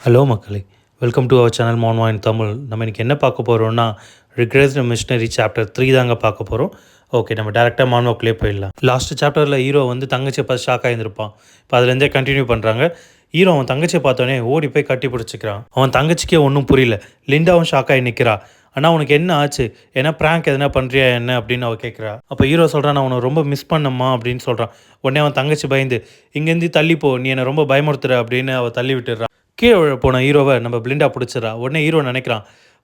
Hello மக்களே, welcome to our channel மோன்வா இன் தமிழ். நம்ம இன்றைக்கி என்ன பார்க்க போகிறோம்னா, ரிக்ரெஸ்ட் மிஷினரி சாப்டர் 3 தாங்க பார்க்க போகிறோம். ஓகே, நம்ம டேரெக்டாக மான்வாக்குள்ளே போயிடலாம். லாஸ்ட் சாப்டரில் ஹீரோ வந்து தங்கச்சியை பார்த்து ஷாக் ஆகியிருந்திருப்பான். இப்போ அதுலேருந்தே கண்டினியூ பண்ணுறாங்க. ஹீரோ அவன் தங்கச்சியை பார்த்தோன்னே ஓடி போய் கட்டி பிடிச்சிக்கிறான். அவன் தங்கச்சிக்கே ஒன்றும் புரியல. லிண்டாவும் ஷாக் ஆகி நிற்கிறா. ஆனால் உனக்கு என்ன ஆச்சு, ஏன்னா ப்ராங்க் எதனா பண்ணுறியா என்ன அப்படின்னு அவள் கேட்குறா. அப்போ ஹீரோ சொல்கிறான், நான் உன்னை ரொம்ப மிஸ் பண்ணம்மா அப்படின்னு சொல்கிறான். உடனே அவன் தங்கச்சி பயந்து, இங்கேருந்து தள்ளிப்போ, நீ என்னை ரொம்ப பயமுறுத்துற அப்படின்னு அவள் தள்ளி விட்டுடுறான். கீழே விழ போன ஹீரோவை நம்ம பிளிண்டா பிடிச்சிடறா. உடனே ஹீரோ நினைக்கிறான்,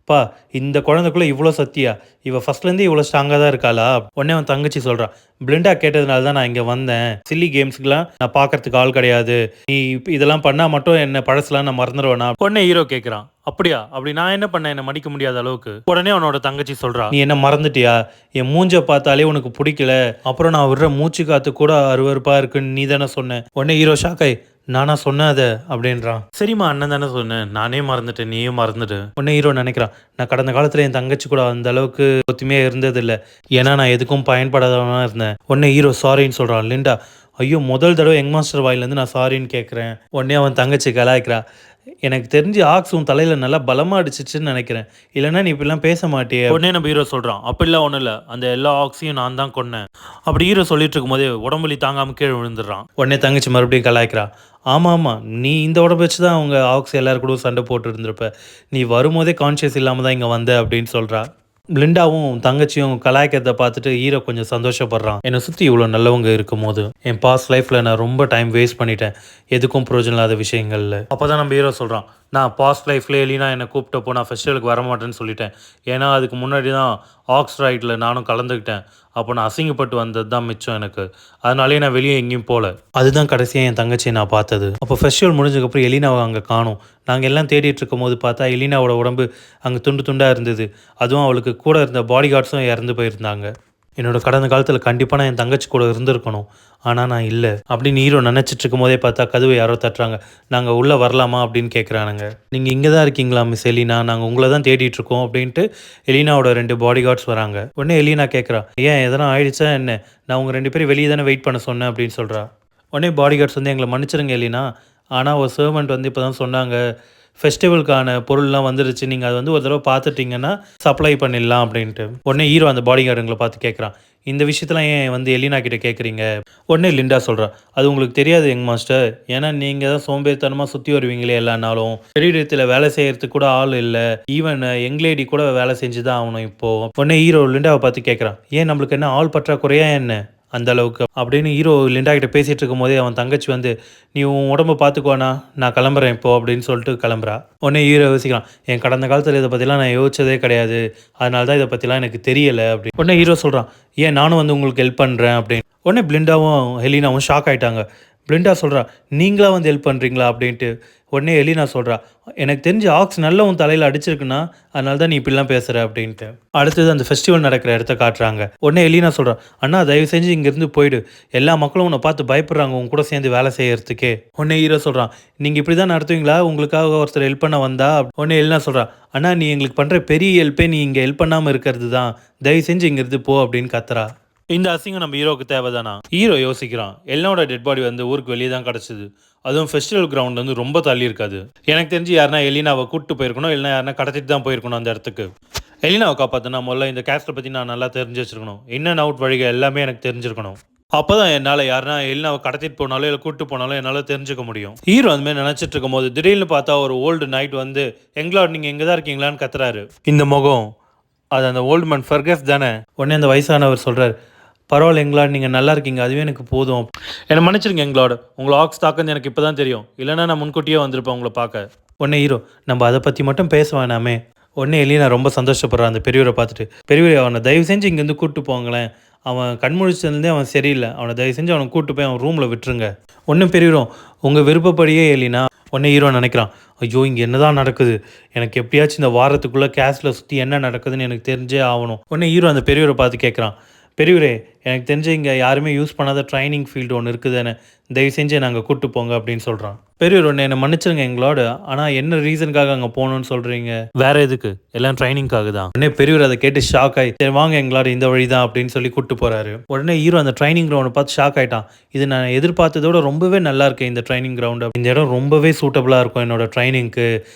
பா இந்த குழந்தைக்குள்ளே இவ்வளோ சத்தியா, இவள் ஃபஸ்ட்லேருந்து இவ்வளோ ஸ்ட்ராங்காக தான் இருக்காளா. உடனே அவன் தங்கச்சி சொல்கிறான், பிளிண்டா கேட்டதுனால தான் நான் இங்கே வந்தேன். சில்லி கேம்ஸ்க்குலாம் நான் பார்க்கறதுக்கு ஆள் கிடையாது. நீ இதெல்லாம் பண்ணால் மட்டும் என்ன பழசெலாம் நான் மறந்துடுவேனா. உடனே ஹீரோ கேட்குறான், அப்படியா, அப்படி நான் என்ன பண்ணேன் என்னை மன்னிக்க முடியாத அளவுக்கு. உடனே அவனோட தங்கச்சி சொல்கிறா, நீ என்ன மறந்துட்டியா, என் மூஞ்சை பார்த்தாலே உனக்கு பிடிக்கல, அப்புறம் நான் விடுற மூச்சு காற்று கூட அருவருப்பாக இருக்குன்னு நீ தானே சொன்னேன். உடனே ஹீரோ ஷாக்காய், நானா சொன்னேன் அதை அப்படின்றான். சரிம்மா, அண்ணன் தானே சொன்னேன், நானே மறந்துட்டேன், நீயும் மறந்துட்டு. உடனே ஹீரோ நினைக்கிறான், நான் கடந்த காலத்தில் என் தங்கச்சி கூட அந்த அளவுக்கு ஒத்துமையாக இருந்ததில்லை, ஏன்னா நான் எதுக்கும் பயன்படாதவனாக இருந்தேன். உடனே ஹீரோ சாரின்னு சொல்கிறான். லிண்டா, ஐயோ முதல் தடவை யங் மாஸ்டர் வாயிலேருந்து நான் சாரின்னு கேட்குறேன். உடனே அவன் தங்கச்சி கலாய்க்கிறா, எனக்கு தெரிஞ்சு ஆக்ஸ் உன் தலையில் நல்லா பலமாக அடிச்சிச்சுன்னு நினைக்கிறேன், இல்லைன்னா நீ இப்படிலாம் பேச மாட்டியே. உடனே நம்ம ஹீரோ சொல்கிறான், அப்படிலாம் ஒன்றும் இல்லை, அந்த எல்லா ஆக்ஸையும் நான் தான் கொன்னேன். அப்படி ஹீரோ சொல்லிட்டு இருக்கும்போதே உடம்புலி தாங்காமல் கீழே விழுந்துடுறான். உடனே தங்கச்சி மறுபடியும் கலாய்க்கிறா, ஆமாம் ஆமாம், நீ இந்த உடம்பு வச்சு தான் அவங்க ஆக்ஸ் எல்லாரும் கூட சண்டை போட்டு இருந்திருப்ப, நீ வரும்போதே கான்ஷியஸ் இல்லாமல் தான் இங்கே வந்த அப்படின்னு சொல்கிறா. பிளிண்டாவும் தங்கச்சியும் கலாய்க்கிறத பார்த்துட்டு ஹீரோ கொஞ்சம் சந்தோஷப்படுறான். என்னை சுற்றி இவ்வளோ நல்லவங்க இருக்கும் போது என் பாஸ்ட் லைஃப்பில் நான் ரொம்ப டைம் வேஸ்ட் பண்ணிட்டேன் எதுக்கும் பிரயோஜனம் இல்லாத விஷயங்களில். அப்போ தான் நம்ம ஹீரோ சொல்கிறான், நான் பாஸ்ட் லைஃப்ல எலினா என்னை கூப்பிட்டப்போ நான் ஃபெஸ்டிவலுக்கு வரமாட்டேன்னு சொல்லிட்டேன், ஏன்னா அதுக்கு முன்னாடி தான் ஆக்ஸ் ரைடில் நானும் கலந்துக்கிட்டேன், அப்போ நான் அசிங்கப்பட்டு வந்தது தான் மிச்சம் எனக்கு, அதனாலே நான் வெளியே எங்கேயும் போகல. அதுதான் கடைசியாக என் தங்கச்சியை நான் பார்த்தது. அப்போ ஃபெஸ்டிவல் முடிஞ்சதுக்கப்புறம் எலினாவை அங்கே காணும். நாங்கள் எல்லாம் தேடிட்டு இருக்கும் போது பார்த்தா எலினாவோட உடம்பு அங்கே துண்டு துண்டாக இருந்தது. அதுவும் அவளுக்கு கூட இருந்த பாடி கார்ட்ஸும் இறந்து போயிருந்தாங்க. என்னோட கடந்த காலத்தில் கண்டிப்பாக நான் என் தங்கச்சி கூட இருந்திருக்கணும், ஆனால் நான் இல்லை அப்படின்னு ஹீரோ நினச்சிட்டு இருக்கும் போதே பார்த்தா கதவை யாரோ தட்டுறாங்க. நாங்கள் உள்ளே வரலாமா அப்படின்னு கேட்குறானுங்க. நீங்கள் இங்கே தான் இருக்கீங்களா மிஸ் எலினா, நாங்கள் உங்களை தான் தேடிட்டுருக்கோம் அப்படின்ட்டு எலினாவோட 2 பாடி கார்ட்ஸ் வராங்க. உடனே எலினா கேட்குறா, ஏன் எதனா ஆயிடுச்சா என்ன, நான் உங்கள் 2 பேரும் வெளியே தானே வெயிட் பண்ண சொன்னேன் அப்படின்னு சொல்கிறா. உடனே பாடி கார்ட்ஸ் வந்து, எங்களை மன்னிச்சிருங்க எலினா, ஆனால் ஒரு சர்வெண்ட் வந்து இப்போ தான் சொன்னாங்க ஃபெஸ்டிவலுக்கான பொருள்லாம் வந்துருச்சு, நீங்கள் அது வந்து ஒரு தடவை பார்த்துட்டிங்கன்னா சப்ளை பண்ணிடலாம் அப்படின்ட்டு. உடனே ஹீரோ அந்த பாடி கார்டுங்களை பார்த்து கேட்குறான், இந்த விஷயத்தெலாம் ஏன் வந்து எலினா கிட்டே கேட்குறீங்க. உடனே லிண்டா சொல்கிறா, அது உங்களுக்கு தெரியாது யங் மாஸ்டர், ஏன்னா நீங்கள் தான் சோம்பேறித்தனமாக சுற்றி வருவீங்களே எல்லா நாளும், பெரிய இடத்துல வேலை செய்கிறதுக்கு கூட ஆள் இல்லை, ஈவன் யங் லேடி கூட வேலை செஞ்சு தான் ஆகணும் இப்போது. உடனே ஹீரோ லிண்டாவை பார்த்து கேட்குறான், ஏன் நம்மளுக்கு என்ன ஆள் பற்றாக்குறையா என்ன அந்த அளவுக்கு அப்படின்னு ஹீரோ லிண்டா கிட்ட பேசிகிட்டு இருக்கும் போதே அவன் தங்கச்சி வந்து, நீ உன் உடம்பை பார்த்துக்குவானா, நான் கிளம்புறேன் இப்போ அப்படின்னு சொல்லிட்டு கிளம்புறா. உடனே ஹீரோ யோசிக்கிறான், என் கடந்த காலத்தில் இதை பற்றிலாம் நான் யோசிச்சதே கிடையாது, அதனால தான் இதை பற்றிலாம் எனக்கு தெரியலை அப்படின்னு. உடனே ஹீரோ சொல்கிறான், ஏன் நானும் வந்து உங்களுக்கு ஹெல்ப் பண்ணுறேன் அப்படின்னு. உடனே பிளிண்டாவும் ஹெலினாவும் ஷாக் ஆகிட்டாங்க. பிளிண்டா சொல்கிறா, நீங்களா வந்து ஹெல்ப் பண்ணுறீங்களா அப்படின்ட்டு. உடனே எலினா சொல்கிறா, எனக்கு தெரிஞ்சு ஆக்ஸ் நல்லா உன் தலையில் அடிச்சிருக்குன்னா அதனால தான் நீ இப்படிலாம் பேசுகிற அப்படின்ட்டு. அடுத்தது அந்த ஃபெஸ்டிவல் நடக்கிற இடத்த காட்டுறாங்க. உடனே எலினா சொல்கிறா, அண்ணா தயவு செஞ்சு இங்கேருந்து போயிடு, எல்லா மக்களும் உன்னை பார்த்து பயப்படுறாங்க உன் கூட சேர்ந்து வேலை செய்யறதுக்கே. உடனே ஹீரோ சொல்கிறான், நீங்கள் இப்படி தான் நடத்துவீங்களா, உங்களுக்காக ஒருத்தர் ஹெல்ப் பண்ண வந்தா. உடனே எலினா சொல்கிறா, அண்ணா நீ எங்களுக்கு பண்ணுற பெரிய ஹெல்ப்பே நீ இங்கே ஹெல்ப் பண்ணாமல் இருக்கிறது தான், தயவு செஞ்சு இங்கேருந்து போ அப்படின்னு கத்துறா. இந்த அசிங்கம் நம்ம ஹீரோக்கு தேவைதானா. ஹீரோ யோசிக்கிறான், எல்லோட டெட் பாடி வந்து ஊருக்கு வெளியே தான் கிடச்சிது, அதுவும் ஃபெஸ்டிவல் கிரவுண்ட் வந்து ரொம்ப தள்ளி இருக்காது. எனக்கு தெரிஞ்சு யாருனா எலினாவை கூப்பிட்டு போயிருக்கணும், இல்லைனா யாருனா கடத்திட்டு தான் போயிருக்கணும் அந்த இடத்துக்கு. எலினாவை காப்பாற்றினா முதல்ல இந்த கேஸ்ட்டை பற்றி நான் நல்லா தெரிஞ்சு வச்சிருக்கணும், இன் அண்ட் அவுட் வழிகள் எல்லாமே எனக்கு தெரிஞ்சிருக்கணும், அப்போ தான் என்னால் யாருனா எலினாவை கடத்திட்டு போனாலும் இல்லை கூப்பிட்டு போனாலும் என்னால் தெரிஞ்சுக்க முடியும். ஹீரோ அதுமாதிரி நினச்சிட்டு இருக்கும் போது திடீர்னு பார்த்தா ஒரு ஓல்டு நைட் வந்து, எங்களோட நீங்கள் எங்கே தான் இருக்கீங்களான்னு கத்துறாரு. இந்த முகம் அது அந்த ஓல்டு மேன் ஃபர்கஸ் தானே. உடனே அந்த வயசானவர் சொல்கிறார், பரவாயில்ல எங்களாட், நீங்கள் நல்லா இருக்கீங்க, அதுவே எனக்கு போதும், என்னை மன்னிச்சிருங்க எங்களோட, உங்களை ஆக்ஸ் தாக்குன்னு எனக்கு இப்போ தான் தெரியும், இல்லைனா நான் முன்கூட்டியே வந்திருப்பேன் உங்களை பார்க்க. உடனே ஹீரோ, நம்ம அதை பற்றி மட்டும் பேச வேணாமே. உடனே எலினா ரொம்ப சந்தோஷப்படுறான் அந்த பெரியவரை பார்த்துட்டு, பெரியவரை அவனை தயவு செஞ்சு இங்கேருந்து கூப்பிட்டு போங்களேன், அவன் கண்முழிச்சதுலேருந்தே அவன் சரியில்லை, அவனை தயவு செஞ்சு அவனை கூப்பிட்டு போய் அவன் ரூமில் விட்டுருங்க. ஒன்றும் பெரியவரும், உங்கள் விருப்பப்படியே எலினா. உடனே ஹீரோ நினைக்கிறான், ஐயோ இங்கே என்ன தான் நடக்குது, எனக்கு எப்படியாச்சும் இந்த வாரத்துக்குள்ளே கேஸில் சுற்றி என்ன நடக்குதுன்னு எனக்கு தெரிஞ்சே ஆகணும். உடனே ஹீரோ அந்த பெரியவரை பார்த்து கேட்குறான், பெரியவரே எனக்கு தெரிஞ்சு இங்கே யாருமே யூஸ் பண்ணாத ட்ரைனிங் ஃபீல்டு ஒன்று இருக்குதுன்னு தயவு செஞ்சு நாங்கள் கூப்பிட்டு போங்க அப்படின்னு சொல்கிறான். பெரியவர் ஒன்று என்னை மன்னிச்சிருங்க எங்களோட, ஆனால் என்ன ரீசனுக்காக அங்கே போகணும்னு சொல்கிறீங்க? வேற எதுக்கு? எல்லாம் ட்ரைனிங்காக தான். உடனே பெரியவர் அதை கேட்டு ஷாக் ஆகி சரி வாங்க எங்களோட இந்த வழி தான் அப்படின்னு சொல்லி கூப்பிட்டு போகிறாரு. உடனே ஹீரோ அந்த ட்ரைனிங் கிரவுண்டை பார்த்து ஷாக் ஆகிட்டான். இது நான் எதிர்பார்த்ததோட ரொம்பவே நல்லா இருக்கு இந்த ட்ரைனிங் கிரவுண்டு. இந்த இடம் ரொம்பவே சூட்டபுளாக இருக்கும் என்னோட ட்ரைனிங்க்கு.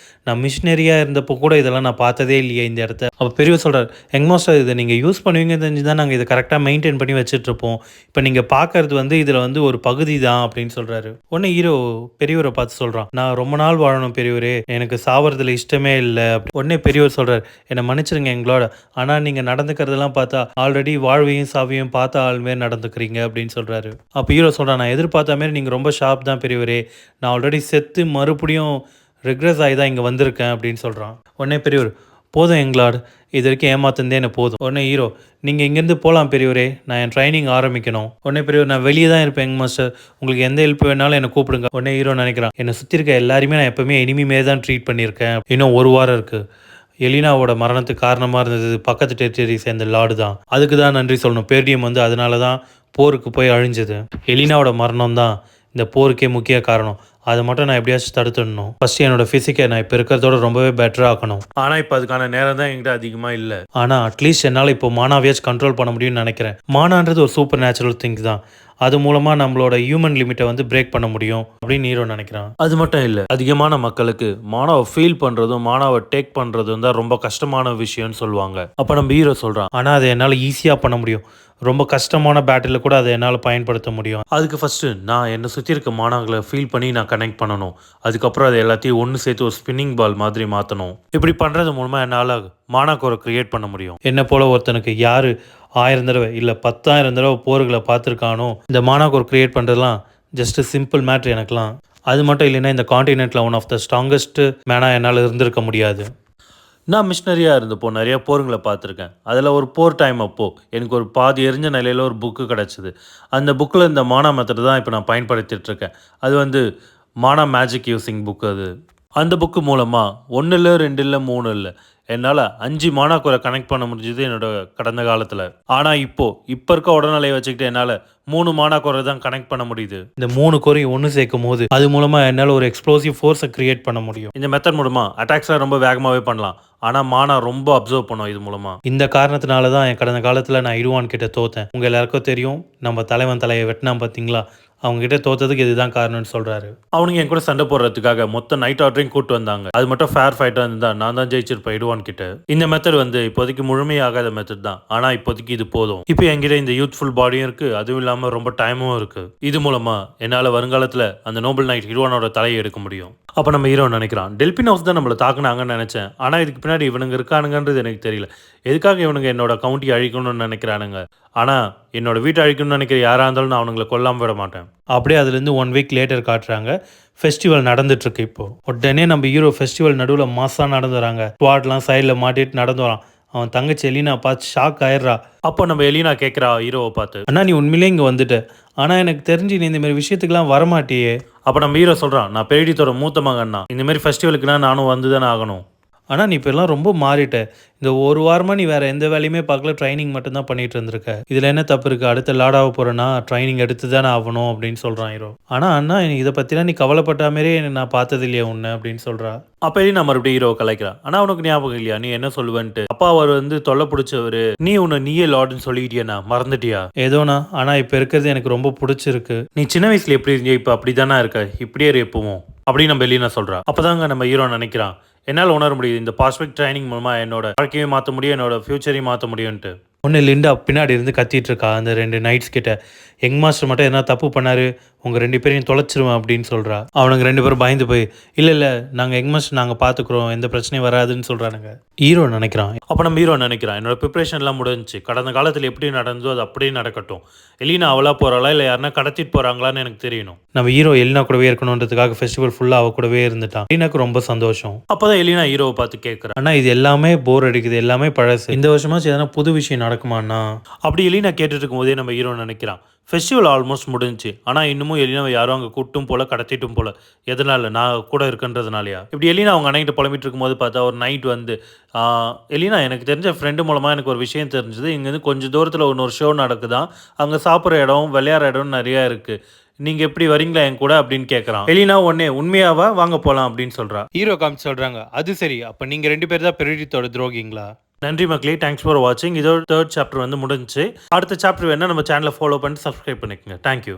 நான் மிஷினரியாக இருந்தப்போ கூட இதெல்லாம் நான் பார்த்ததே இல்லையே இந்த இடத்த. அப்போ பெரியவர் சொல்கிறார், யங் மாஸ்டர் இதை நீங்கள் யூஸ் பண்ணுவீங்க தெரிஞ்சு தான் நாங்கள் இதை கரெக்டாக மெயின்டைன் பண்ணி வச்சுட்ருப்போம். இப்போ நீங்கள் பார்க்கறது இதில் ஒரு பகுதி தான் அப்படின்னு சொல்கிறாரு. உடனே ஹீரோ பெரியவரை பார்த்து சொல்கிறான், நான் ரொம்ப நாள் வாழணும் பெரியவரே, எனக்கு சாவறதுல இஷ்டமே இல்லை. உடனே பெரியவர் சொல்கிறார், என்னை மன்னிச்சிருங்க எங்களோட, ஆனால் நீங்கள் நடந்துக்கிறதெல்லாம் பார்த்தா ஆல்ரெடி வாழ்வையும் சாவையும் பார்த்த ஆள்மே நடந்துக்கிறீங்க அப்படின்னு சொல்கிறாரு. அப்போ ஹீரோ சொல்கிறான், நான் எதிர்பார்த்த மாரி நீங்கள் ரொம்ப ஷார்ப் தான் பெரியவரே, நான் ஆல்ரெடி செத்து மறுபடியும் ரிக்ரெஸ் ஆகி தான் இங்கே வந்திருக்கேன் அப்படின்னு சொல்கிறான். உடனே பெரியவர், போதும் எங்களாட், இது வரைக்கும் ஏமாத்தந்தே என்ன போதும். உடனே ஹீரோ, நீங்கள் இங்கேருந்து போகலாம் பெரியவரே, நான் என் ட்ரைனிங் ஆரம்பிக்கணும். உடனே பெரியவர், நான் வெளியே தான் இருப்பேன் யங் மாஸ்டர், உங்களுக்கு எந்த ஹெல்ப் வேணாலும் என்னை கூப்பிடுங்க. உடனே ஹீரோ நினைக்கிறான், என்னை சுற்றி இருக்க எல்லாருமே நான் எப்போவுமே எனிமே தான் ட்ரீட் பண்ணியிருக்கேன். இன்னும் 1 வாரம் இருக்குது. எலினாவோட மரணத்துக்கு காரணமாக இருந்தது பக்கத்து டெரிட்டரி சேர்ந்த லார்டு தான். அதுக்கு தான் நன்றி சொல்லணும். பேர்டியம் அதனால தான் போருக்கு போய் அழிஞ்சது. எலினாவோட மரணம் தான் இந்த போருக்கே முக்கிய காரணம். அதை மட்டும் நான் எப்படியாச்சும் தடுத்துடணும். ஃபர்ஸ்ட் என்னோட ஃபிசிக்கை நான் இப்போ இருக்கிறதோட ரொம்பவே பெட்டராக ஆக்கணும். ஆனால் இப்போ அதுக்கான நேரம் தான் என்கிட்ட அதிகமாக இல்லை. ஆனால் அட்லீஸ்ட் என்னால் இப்போ மானாவையாச்சும் கண்ட்ரோல் பண்ண முடியும்னு நினைக்கிறேன். மானான்றது ஒரு சூப்பர் நேச்சுரல் திங்க் தான். அது மூலமாக நம்மளோட ஹியூமன் லிமிட்டை பிரேக் பண்ண முடியும் அப்படின்னு ஹீரோ நினைக்கிறான். அது மட்டும் இல்லை, அதிகமான மக்களுக்கு மானாவை ஃபீல் பண்ணுறதும் மானாவை டேக் பண்ணுறதும் தான் ரொம்ப கஷ்டமான விஷயம்னு சொல்லுவாங்க. அப்போ நம்ம ஹீரோ சொல்கிறான், ஆனால் அதை என்னால் ஈஸியாக பண்ண முடியும். ரொம்ப கஷ்டமான பேட்டில் கூட அதை என்னால் பயன்படுத்த முடியும். அதுக்கு ஃபஸ்ட்டு நான் என்னை சுற்றி இருக்க மானாங்களை ஃபீல் பண்ணி நான் கனெக்ட் பண்ணணும். அதுக்கப்புறம் அதை எல்லாத்தையும் ஒன்று சேர்த்து ஒரு ஸ்பின்னிங் பால் மாதிரி மாற்றணும். இப்படி பண்ணுறது மூலமாக என்னால் மானாக்கோரை க்ரியேட் பண்ண முடியும். என்னை போல் ஒருத்தனுக்கு யார் 1000 தடவை இல்லை 10,000 தடவை போர்களை பார்த்துருக்கானோ, இந்த மானாக்கோர் க்ரியேட் பண்ணுறதுலாம் ஜஸ்ட் சிம்பிள் மேட்ரு எனக்குலாம். அது மட்டும் இல்லைன்னா இந்த காண்டினென்ட்டில் ஒன் ஆஃப் த ஸ்ட்ராங்கஸ்ட் மேனாக என்னால் இருந்திருக்க முடியாது. நான் மிஷினரியாக இருந்தப்போ நிறைய போருங்களை பார்த்துருக்கேன். அதில் ஒரு போர் டைம் அப்போது எனக்கு ஒரு பாதி எரிஞ்ச நிலையில் ஒரு புக்கு கிடச்சிது. அந்த புக்கில் இந்த மானா மெத்தட் தான் இப்போ நான் பயன்படுத்திகிட்ருக்கேன். அது மானா மேஜிக் யூஸிங் புக்கு. அந்த புக்கு மூலமாக 1 இல்லை 2 இல்லை 3 இல்லை, என்னால் 5 மானாக்கோரை கனெக்ட் பண்ண முடிஞ்சது என்னோட கடந்த காலத்தில். ஆனால் இப்போ இருக்க உடல்நிலையை வச்சுக்கிட்டு என்னால் 3 மானாக்கோரை தான் கனெக்ட் பண்ண முடியுது. இந்த 3 கோரையும் ஒன்று சேர்க்கும் போது அது மூலமாக என்னால் ஒரு எக்ஸ்ப்ளோசிவ் ஃபோர்ஸை கிரியேட் பண்ண முடியும். இந்த மெத்தட் மூலமாக அட்டாக்ஸ்லாம் ரொம்ப வேகமாகவே பண்ணலாம். ஆனால் மானா ரொம்ப அப்சர்வ் பண்ணும் இது மூலமாக. இந்த காரணத்தினால தான் என் கடந்த காலத்தில் நான் இடுவான் கிட்ட தோத்தேன். உங்கள் எல்லாருக்கும் தெரியும், நம்ம தலைவன் தலையை வெட்டினா பார்த்தீங்களா, அவங்ககிட்ட தோத்ததுக்கு இதுதான் காரணம்னு சொல்கிறாரு. அவனுங்க என் கூட சண்டை போடுறதுக்காக மொத்த நைட் ஆர்டரையும் கூட்டு வந்தாங்க. அது மட்டும் ஃபேர் ஃபைட்டாக இருந்தா நான் தான் ஜெயிச்சிருப்பேன் இடுவான் கிட்ட. இந்த மெத்தட் இப்போதைக்கு முழுமையாகாத மெத்தட் தான். ஆனால் இப்போதைக்கு இது போதும். இப்போ என்கிட்ட இந்த யூத்ஃபுல் பாடியும் இருக்குது, அதுவும் இல்லாமல் ரொம்ப டைமும் இருக்குது. இது மூலமாக என்னால் வருங்காலத்தில் அந்த நோபல் நைட் இடுவானோட தலையை எடுக்க முடியும். அப்போ நம்ம ஹீரோ நினைக்கிறான், டெல்பின் ஹவுஸ் தான் நம்மளை தாக்குனாங்கன்னு நினச்சேன். ஆனால் இதுக்கு பின்னாடி இவனுங்க இருக்கானுங்கன்றது எனக்கு தெரியல. எதுக்காக இவனுங்க என்னோட கவுண்டி அழிக்கணும்னு நினைக்கிறானுங்க. ஆனால் என்னோட வீட்டை அழிக்கணும்னு நினைக்கிற யாராக இருந்தாலும் நான் அவனுங்களை கொல்லாமல் விட மாட்டேன். அப்படியே அதுலேருந்து 1 வீக் லேட்டர் காட்டுறாங்க. ஃபெஸ்டிவல் நடந்துட்டுருக்கு. இப்போ உடனே நம்ம ஹீரோ ஃபெஸ்டிவல் நடுவில் மாசாக நடந்து வராங்க. ஸ்குவாட்லாம் சைடில் மாட்டிட்டு நடந்து வரான். அவன் தங்கச்சி எலினா பார்த்து ஷாக் ஆயிடுறா. அப்போ நம்ம எலினா கேட்குறா ஹீரோவை பார்த்து, அண்ணா நீ உண்மையிலே இங்கே வந்துட்ட, ஆனால் எனக்கு தெரிஞ்சு நீ இந்தமாரி விஷயத்துக்குலாம் வரமாட்டியே. அப்போ நம்ம ஹீரோ சொல்கிறான், நான் பேடித்தோட மூத்த மகன்னா, இந்தமாரி ஃபெஸ்டிவலுக்குனா நானும் வந்து தானே ஆகணும். ஆனால் நீ இப்போல்லாம் ரொம்ப மாறிட்ட. இந்த 1 வாரமாக நீ வேறு எந்த வேலையுமே பார்க்கல, ட்ரைனிங் மட்டும்தான் பண்ணிகிட்டு இருந்திருக்க. இதில் என்ன தப்பு இருக்குது? அடுத்த லாடாக போகிறேன்னா ட்ரைனிங் எடுத்து தானே ஆகணும் அப்படின்னு சொல்கிறான் ஹீரோ. ஆனால் அண்ணா இதை பற்றிலாம் நீ கவலைப்பட்ட மாதிரியே நான் பார்த்தது இல்லையா உன்னை அப்படின்னு சொல்கிறா. அப்போ நான் மறுபடியும் ஹீரோவை கலைக்கிறான். ஆனால் உனக்கு ஞாபகம் இல்லையா நீ என்ன சொல்லுவேன்ட்டு? அப்பா அவர் தொல்லை பிடிச்சவர், நீயே லார்டுன்னு சொல்லிக்கிட்டியா, மறந்துட்டியா? ஏதோண்ணா, ஆனால் இப்போ இருக்கிறது எனக்கு ரொம்ப பிடிச்சிருக்கு. நீ சின்ன வயசில் எப்படி இருந்தியோ இப்போ அப்படி தானே இருக்க, இப்படியே எப்பவும் அப்படின்னு நம்ம எலினா சொல்கிறா. அப்போ தாங்க நம்ம ஹீரோ நினைக்கிறான், என்னால் உணர முடியுது இந்த பாஸ்பெக்ட் ட்ரைனிங் மூலமாக என்னோட வாழ்க்கையை மாற்ற முடியும், என்னோட ஃபியூச்சரையும் மாற்ற முடியும்ன்ட்டு. ஒன்று லிண்டா பின்னாடி இருந்து கத்திட்டு இருக்கா அந்த 2 நைட்ஸ் கிட்ட. யங் மாஸ்டர் மட்டும் என்ன தப்பு பண்ணாரு, உங்கள் 2 பேரையும் தொலைச்சிருவேன் அப்படின்னு சொல்கிறா. அவனுங்க 2 பேரும் பயந்து போய், இல்லை நாங்கள் யங் மாஸ்டர் நாங்கள் பார்த்துக்குறோம், எந்த பிரச்சனையும் வராதுன்னு சொல்கிறானுங்க. ஹீரோ நினைக்கிறான். அப்போ நம்ம ஹீரோ நினைக்கிறான், என்னோட ப்ரிப்ரேஷன்லாம் முடிஞ்சிச்சு, கடந்த காலத்தில் எப்படி நடந்ததோ அது அப்படியே நடக்கட்டும். எலினா அவளா போகிறாளா இல்லை யாருன்னா கடத்திட்டு போகிறாங்களான்னு எனக்கு தெரியணும். நம்ம ஹீரோ எலினா கூடவே இருக்கணுன்றதுக்காக ஃபெஸ்டிவல் ஃபுல்லாக அவ கூடவே இருந்துட்டான். எலினாக்கு ரொம்ப சந்தோஷம். அப்போ தான் எலினா ஹீரோவை பார்த்து கேட்குறான், ஆனால் இது எல்லாமே போர் அடிக்குது, எல்லாமே பழசு, இந்த வருஷமாச்சு எதனா புது விஷயம் நடக்குமாண்ணா? அப்படி எலினா கேட்டுட்டு இருக்கும் போதே நம்ம ஹீரோ நினைக்கிறான், ஃபெஸ்டிவல் ஆல்மோஸ்ட் முடிஞ்சுச்சு. ஆனால் இன்னமும் எலினாவை யாரும் அங்கே கூட்டும் போல கடத்திட்டும் போல. எதனால? நான் கூட இருக்கன்றதுனாலயா? இப்படி எலினா அவங்க அண்ணன்கிட்ட புலம்பிட்டு இருக்கும்போது பார்த்தா ஒரு நைட் வந்து எலினா எனக்கு தெரிஞ்ச ஃப்ரெண்டு மூலமாக எனக்கு ஒரு விஷயம் தெரிஞ்சுது. இங்கேருந்து கொஞ்சம் தூரத்தில் இன்னொரு ஷோ நடக்குதாம். அங்கே சாப்பிட்ற இடம் விளையாடுற இடம் நிறையா இருக்குது. நீங்க எப்படி வரீங்களா என் கூட அப்படின்னு கேட்குறான். எலினா உடனே உண்மையாவா வாங்க போலாம் அப்படின்னு சொல்றா. ஹீரோ காமிச்சு சொல்றாங்க அது சரி அப்ப நீங்க 2 பேர் தான் பெரிடித்தோட துரோகிங்களா? நன்றி மக்களே, தேங்க்ஸ் ஃபார் வாட்சிங். இதோட 3rd சாப்டர் வந்து முடிஞ்சுச்சு. அடுத்த சாப்டர் வேணா நம்ம சேனலை ஃபாலோ பண்ணிட்டு சப்ஸ்கிரைப் பண்ணிக்கோங்க. தேங்க்யூ.